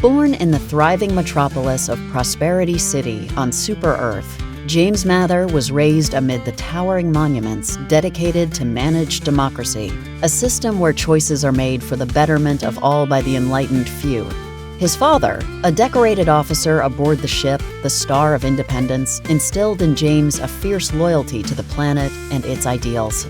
Born in the thriving metropolis of Prosperity City on Super Earth, James Mather was raised amid the towering monuments dedicated to managed democracy, a system where choices are made for the betterment of all by the enlightened few. His father, a decorated officer aboard the ship, the Star of Independence, instilled in James a fierce loyalty to the planet and its ideals.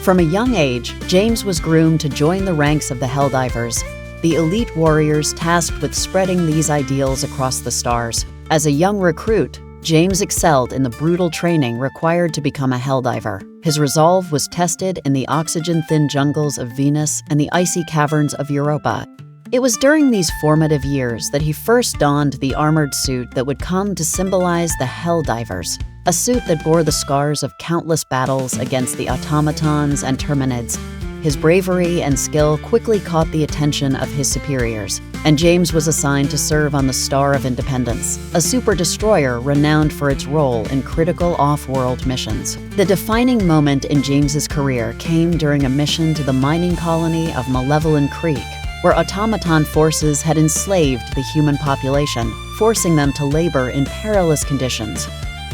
From a young age, James was groomed to join the ranks of the Helldivers, the elite warriors tasked with spreading these ideals across the stars. As a young recruit, James excelled in the brutal training required to become a Helldiver. His resolve was tested in the oxygen-thin jungles of Venus and the icy caverns of Europa. It was during these formative years that he first donned the armored suit that would come to symbolize the Helldivers, a suit that bore the scars of countless battles against the automatons and terminids. His bravery and skill quickly caught the attention of his superiors, and James was assigned to serve on the Star of Independence, a super destroyer renowned for its role in critical off-world missions. The defining moment in James's career came during a mission to the mining colony of Malevolent Creek, where automaton forces had enslaved the human population, forcing them to labor in perilous conditions.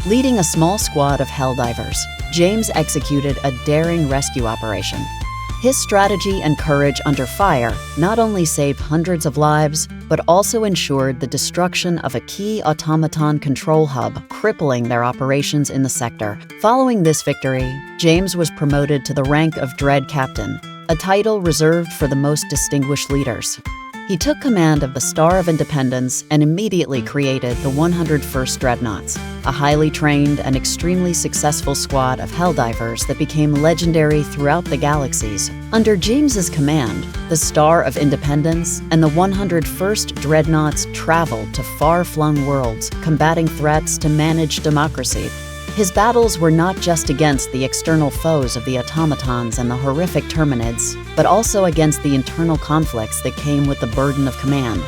Leading a small squad of Helldivers, James executed a daring rescue operation. His strategy and courage under fire not only saved hundreds of lives, but also ensured the destruction of a key automaton control hub, crippling their operations in the sector. Following this victory, James was promoted to the rank of Dread Captain, a title reserved for the most distinguished leaders. He took command of the Star of Independence and immediately created the 101st Dreadnaughts, a highly trained and extremely successful squad of Helldivers that became legendary throughout the galaxies. Under James's command, the Star of Independence and the 101st Dreadnaughts traveled to far-flung worlds, combating threats to managed democracy. His battles were not just against the external foes of the automatons and the horrific terminids, but also against the internal conflicts that came with the burden of command.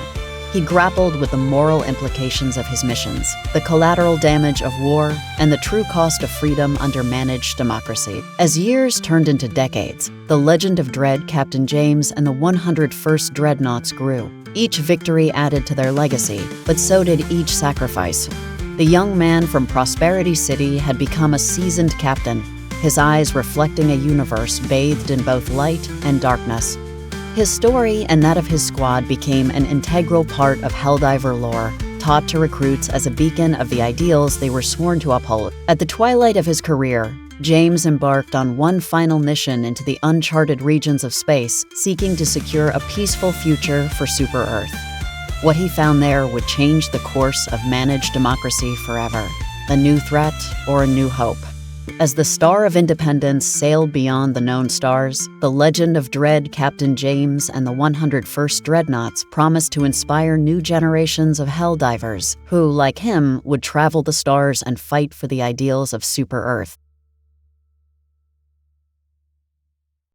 He grappled with the moral implications of his missions, the collateral damage of war, and the true cost of freedom under managed democracy. As years turned into decades, the legend of Dread Captain James and the 101st Dreadnaughts grew. Each victory added to their legacy, but so did each sacrifice. The young man from Prosperity City had become a seasoned captain, his eyes reflecting a universe bathed in both light and darkness. His story and that of his squad became an integral part of Helldiver lore, taught to recruits as a beacon of the ideals they were sworn to uphold. At the twilight of his career, James embarked on one final mission into the uncharted regions of space, seeking to secure a peaceful future for Super Earth. What he found there would change the course of managed democracy forever. A new threat or a new hope. As the Star of Independence sailed beyond the known stars, the legend of Dread Captain James and the 101st Dreadnaughts promised to inspire new generations of Helldivers who, like him, would travel the stars and fight for the ideals of Super Earth.